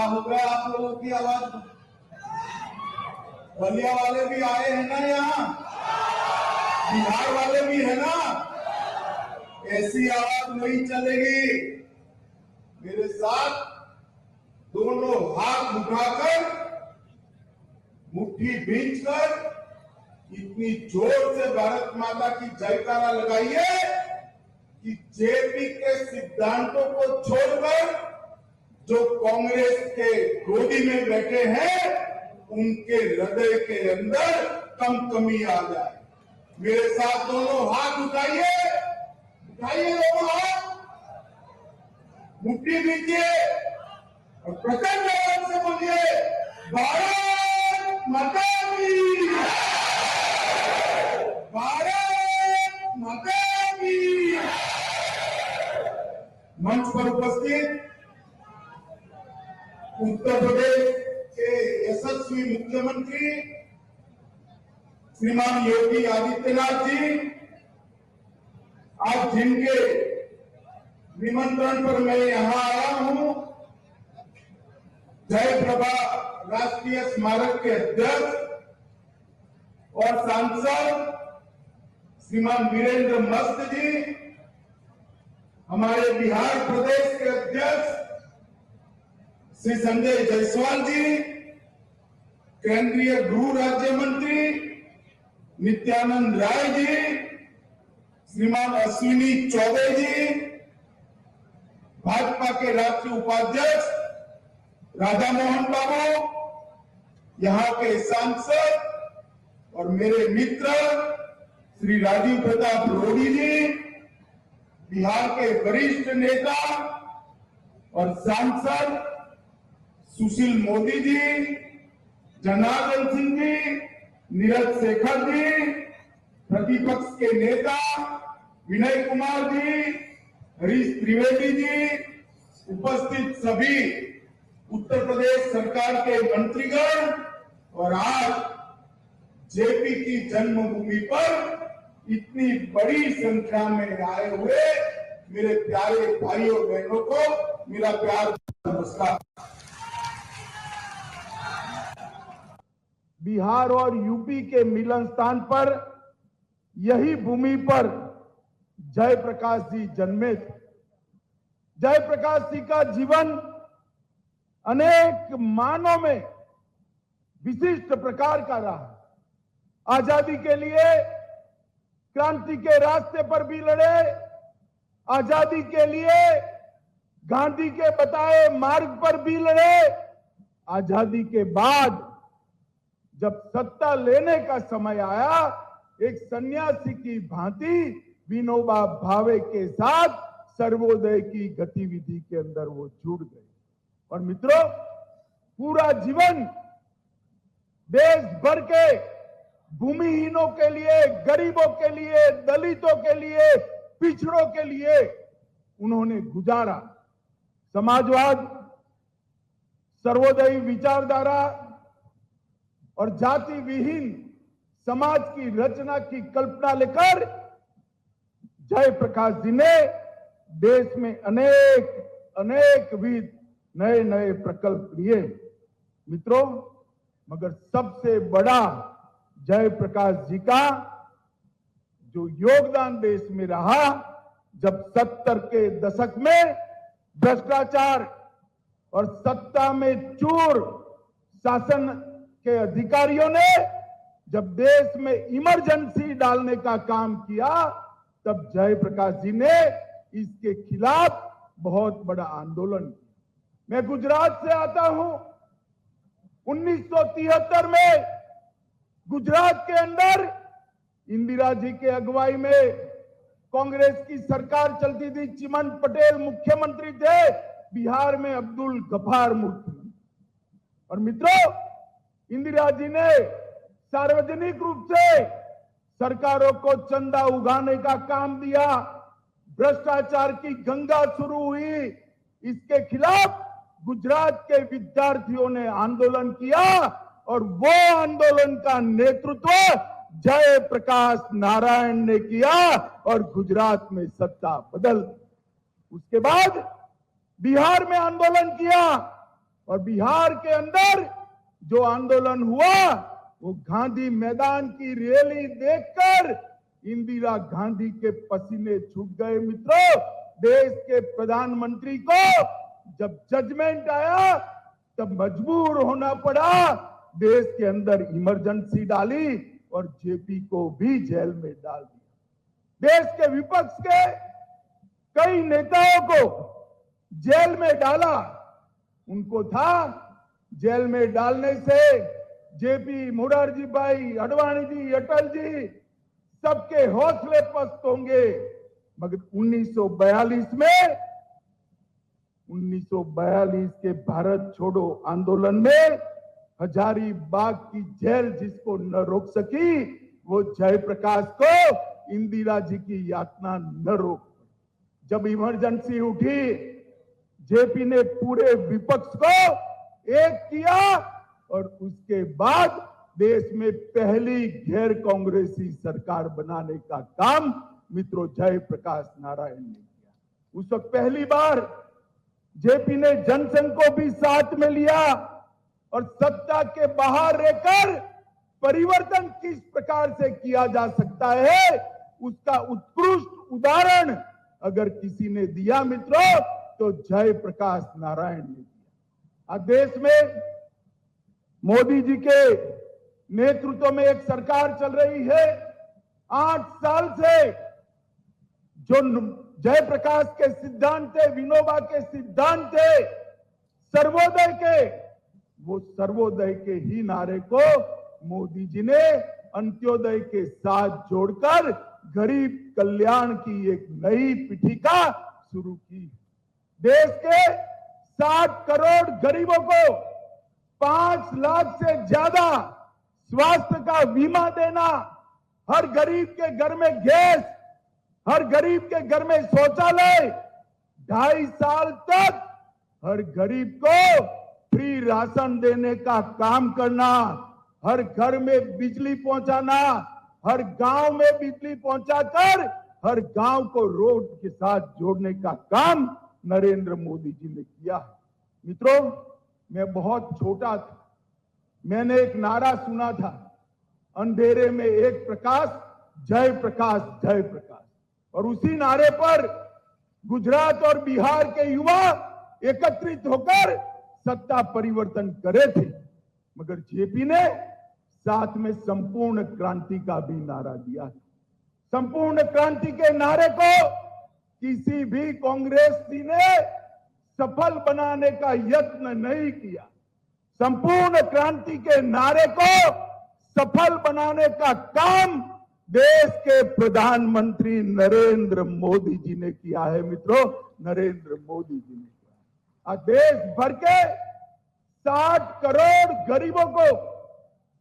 हो गया आप लोगों की आवाज? बलिया वाले भी आए हैं ना यहाँ, बिहार वाले भी है ना? ऐसी आवाज नहीं चलेगी। मेरे साथ दोनों हाथ उठाकर मुट्ठी भींचकर इतनी जोर से भारत माता की जयकारा लगाइए कि जेपी के सिद्धांतों को छोड़कर जो कांग्रेस के गोदी में बैठे हैं उनके हृदय के अंदर कमी आ जाए। मेरे साथ दोनों हाथ उठाइए, उठाइए दोनों हाथ, मुट्ठी भींचिए और प्रचंड आवाज से बोलिए भारत माता की, भारत माता की। मंच पर उपस्थित उत्तर प्रदेश के यशस्वी मुख्यमंत्री श्रीमान योगी आदित्यनाथ जी, आज जिनके निमंत्रण पर मैं यहां आया हूं, जय प्रभा राष्ट्रीय स्मारक के अध्यक्ष और सांसद श्रीमान वीरेंद्र मस्त जी, हमारे बिहार प्रदेश के अध्यक्ष श्री संजय जायसवाल जी, केंद्रीय गृह राज्य मंत्री नित्यानंद राय जी, श्रीमान अश्विनी चौबे जी, भाजपा के राष्ट्रीय उपाध्यक्ष राधा मोहन बाबू, यहाँ के सांसद और मेरे मित्र श्री राजीव प्रताप रूडी जी, बिहार के वरिष्ठ नेता और सांसद सुशील मोदी जी, जनार्दन सिंह जी, नीरज शेखर जी, प्रतिपक्ष के नेता विनय कुमार जी, हरीश त्रिवेदी जी, उपस्थित सभी उत्तर प्रदेश सरकार के मंत्रीगण और आज जेपी की जन्मभूमि पर इतनी बड़ी संख्या में आए हुए मेरे प्यारे भाइयों बहनों को मेरा प्यार नमस्कार। बिहार और यूपी के मिलन स्थान पर, यही भूमि पर जयप्रकाश जी जन्मे थे। जयप्रकाश जी का जीवन अनेक मानों में विशिष्ट प्रकार का रहा। आजादी के लिए क्रांति के रास्ते पर भी लड़े, आजादी के लिए गांधी के बताए मार्ग पर भी लड़े। आजादी के बाद जब सत्ता लेने का समय आया, एक सन्यासी की भांति विनोबा भावे के साथ सर्वोदय की गतिविधि के अंदर वो जुड़ गए। और मित्रों, पूरा जीवन देश भर के भूमिहीनों के लिए, गरीबों के लिए, दलितों के लिए, पिछड़ों के लिए उन्होंने गुजारा। समाजवाद, सर्वोदयी विचारधारा और जाति विहीन समाज की रचना की कल्पना लेकर जयप्रकाश जी ने देश में अनेक विध नए नए प्रकल्प लिए। मित्रों, मगर सबसे बड़ा जयप्रकाश जी का जो योगदान देश में रहा, जब 70 के दशक में भ्रष्टाचार और सत्ता में चूर शासन के अधिकारियों ने जब देश में इमरजेंसी डालने का काम किया, तब जयप्रकाश जी ने इसके खिलाफ बहुत बड़ा आंदोलन किया। मैं गुजरात से आता हूं। 1973 में गुजरात के अंदर इंदिरा जी के अगुवाई में कांग्रेस की सरकार चलती थी। चिमन पटेल मुख्यमंत्री थे, बिहार में अब्दुल गफार मुफ्ती। और मित्रों, इंदिरा जी ने सार्वजनिक रूप से सरकारों को चंदा उगाने का काम दिया। भ्रष्टाचार की गंगा शुरू हुई। इसके खिलाफ गुजरात के विद्यार्थियों ने आंदोलन किया और वो आंदोलन का नेतृत्व जयप्रकाश नारायण ने किया और गुजरात में सत्ता बदल दी। उसके बाद बिहार में आंदोलन किया। और बिहार के अंदर जो आंदोलन हुआ वो गांधी मैदान की रैली देखकर इंदिरा गांधी के पसीने छूट गए। मित्रों, देश के प्रधानमंत्री को जब जजमेंट आया तब मजबूर होना पड़ा, देश के अंदर इमरजेंसी डाली और जेपी को भी जेल में डाल दिया। देश के विपक्ष के कई नेताओं को जेल में डाला। उनको था जेल में डालने से जेपी, मुरारजी भाई, अडवाणी जी, अटल जी सबके हौसले पस्त होंगे। मगर 1942 के भारत छोड़ो आंदोलन में हजारीबाग की जेल जिसको न रोक सकी, वो जयप्रकाश को इंदिरा जी की यातना न रोक। जब इमरजेंसी उठी, जेपी ने पूरे विपक्ष को एक किया और उसके बाद देश में पहली गैर कांग्रेसी सरकार बनाने का काम मित्रों जयप्रकाश नारायण ने किया। उस वक्त पहली बार जेपी ने जनसंघ को भी साथ में लिया और सत्ता के बाहर रहकर परिवर्तन किस प्रकार से किया जा सकता है उसका उत्कृष्ट उदाहरण अगर किसी ने दिया मित्रों तो जयप्रकाश नारायण ने दिया। आज देश में मोदी जी के नेतृत्व में एक सरकार चल रही है। 8 साल से जो जयप्रकाश के सिद्धांत थे, विनोबा के सिद्धांत थे, सर्वोदय के, वो सर्वोदय के ही नारे को मोदी जी ने अंत्योदय के साथ जोड़कर गरीब कल्याण की एक नई पीठिका शुरू की। देश के 60 करोड़ गरीबों को 5 लाख से ज्यादा स्वास्थ्य का बीमा देना, हर गरीब के घर में गैस, हर गरीब के घर में शौचालय, 2.5 साल तक हर गरीब को फ्री राशन देने का काम करना, हर घर में बिजली पहुंचाना, हर गांव में बिजली पहुंचाकर हर गांव को रोड के साथ जोड़ने का काम नरेंद्र मोदी जी ने किया। मित्रों, मैं बहुत छोटा था, मैंने एक नारा सुना था, अंधेरे में एक प्रकाश, जय प्रकाश, जय प्रकाश। और उसी नारे पर गुजरात और बिहार के युवा एकत्रित होकर सत्ता परिवर्तन करे थे। मगर जेपी ने साथ में संपूर्ण क्रांति का भी नारा दिया। संपूर्ण क्रांति के नारे को किसी भी कांग्रेसी ने सफल बनाने का यत्न नहीं किया। संपूर्ण क्रांति के नारे को सफल बनाने का काम देश के प्रधानमंत्री नरेंद्र मोदी जी ने किया है। मित्रों, नरेंद्र मोदी जी ने किया। आज देश भर के 60 करोड़ गरीबों को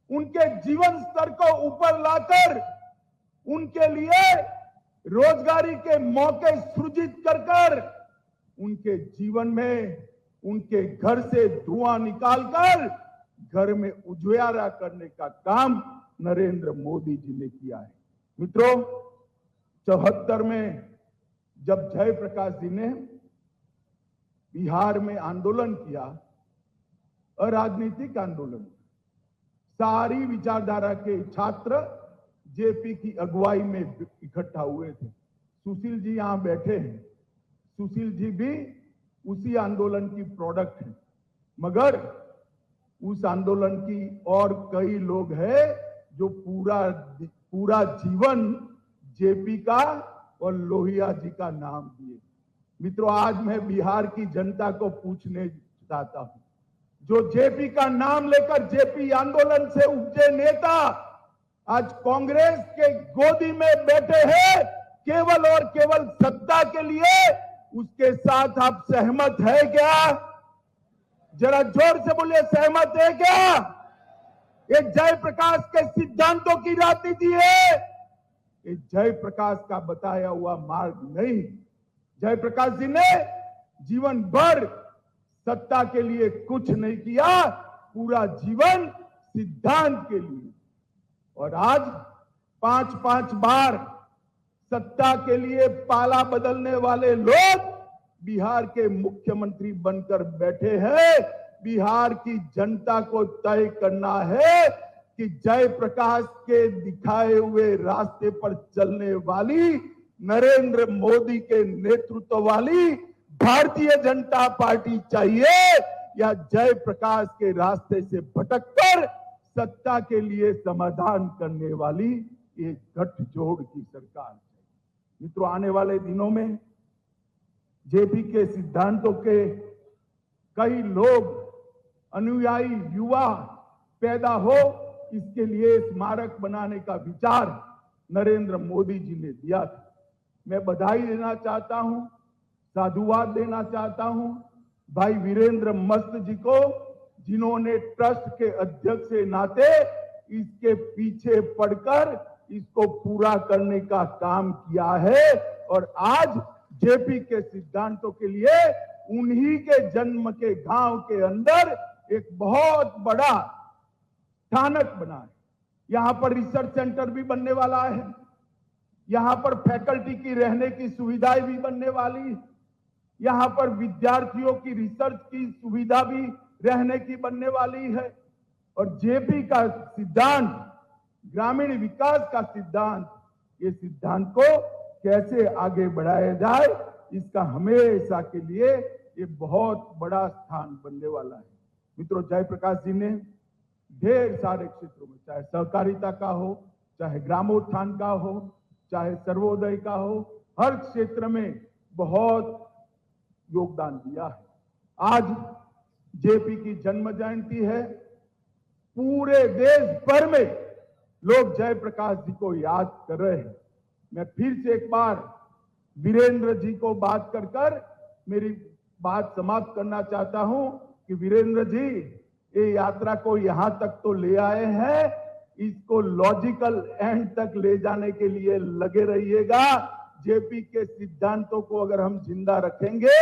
उनके जीवन स्तर को ऊपर लाकर उनके लिए रोजगारी के मौके सृजित कर उनके जीवन में उनके घर से धुआं निकालकर घर में उजियारा करने का काम नरेंद्र मोदी जी ने किया है। मित्रों, 74 में जब जयप्रकाश जी ने बिहार में आंदोलन किया, अराजनीतिक आंदोलन, सारी विचारधारा के छात्र जेपी की अगुवाई में इकट्ठा हुए थे। सुशील जी यहां बैठे हैं, सुशील जी भी उसी आंदोलन की प्रोडक्ट है। मगर उस आंदोलन की और कई लोग हैं जो पूरा जीवन जेपी का और लोहिया जी का नाम दिए। मित्रों, आज मैं बिहार की जनता को पूछने चाहता हूं, जो जेपी का नाम लेकर जेपी आंदोलन से उपजे नेता आज कांग्रेस के गोदी में बैठे हैं केवल और केवल सत्ता के लिए, उसके साथ आप सहमत है क्या? जरा जोर से बोलिए, सहमत है क्या? ये जयप्रकाश के सिद्धांतों की राजनीति है, ये जयप्रकाश का बताया हुआ मार्ग नहीं। जयप्रकाश जी ने जीवन भर सत्ता के लिए कुछ नहीं किया, पूरा जीवन सिद्धांत के लिए। और आज 5-5 बार सत्ता के लिए पाला बदलने वाले लोग बिहार के मुख्यमंत्री बनकर बैठे हैं। बिहार की जनता को तय करना है कि जयप्रकाश के दिखाए हुए रास्ते पर चलने वाली नरेंद्र मोदी के नेतृत्व वाली भारतीय जनता पार्टी चाहिए या जयप्रकाश के रास्ते से भटककर सत्ता के लिए समाधान करने वाली एक गठजोड़ की सरकार चाहिए। मित्रों, आने वाले दिनों में जेपी के सिद्धांतों के कई लोग अनुयायी युवा पैदा हो, इसके लिए स्मारक बनाने का विचार नरेंद्र मोदी जी ने दिया था। मैं बधाई देना चाहता हूं, साधुवाद देना चाहता हूं भाई वीरेंद्र मस्त जी को, जिन्होंने ट्रस्ट के अध्यक्ष के नाते इसके पीछे पड़कर इसको पूरा करने का काम किया है और आज जेपी के सिद्धांतों के लिए उन्हीं के जन्म के गांव के अंदर एक बहुत बड़ा स्थानक बना है। यहां पर रिसर्च सेंटर भी बनने वाला है, यहां पर फैकल्टी की रहने की सुविधाएं भी बनने वाली है, यहां पर विद्यार्थियों की रिसर्च की सुविधा भी रहने की बनने वाली है। और जेपी का सिद्धांत, ग्रामीण विकास का सिद्धांत, ये सिद्धांत को कैसे आगे बढ़ाया जाए, इसका हमेशा के लिए ये बहुत बड़ा स्थान बनने वाला है। मित्रों, जयप्रकाश जी ने ढेर सारे क्षेत्रों में, चाहे सहकारिता का हो, चाहे ग्रामोत्थान का हो, चाहे सर्वोदय का हो, हर क्षेत्र में बहुत योगदान दिया है। आज जेपी की जन्म जयंती है, पूरे देश भर में लोग जयप्रकाश जी को याद कर रहे हैं। मैं फिर से एक बार वीरेंद्र जी को बात कर मेरी बात समाप्त करना चाहता हूं कि वीरेंद्र जी, ये यात्रा को यहां तक तो ले आए हैं, इसको लॉजिकल एंड तक ले जाने के लिए लगे रहिएगा। जेपी के सिद्धांतों को अगर हम जिंदा रखेंगे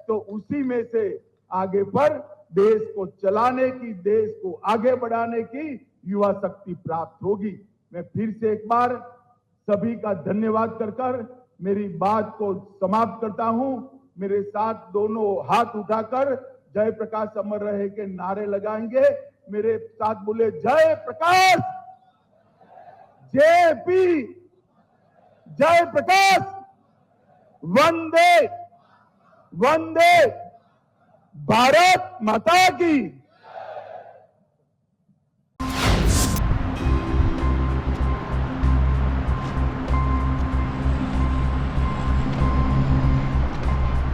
तो उसी में से आगे पर देश को चलाने की, देश को आगे बढ़ाने की युवा शक्ति प्राप्त होगी। मैं फिर से एक बार सभी का धन्यवाद कर मेरी बात को समाप्त करता हूं। मेरे साथ दोनों हाथ उठाकर जयप्रकाश अमर रहे के नारे लगाएंगे। मेरे साथ बोले, जय प्रकाश, जेपी, जय प्रकाश, वंदे वंदे, भारत माता की।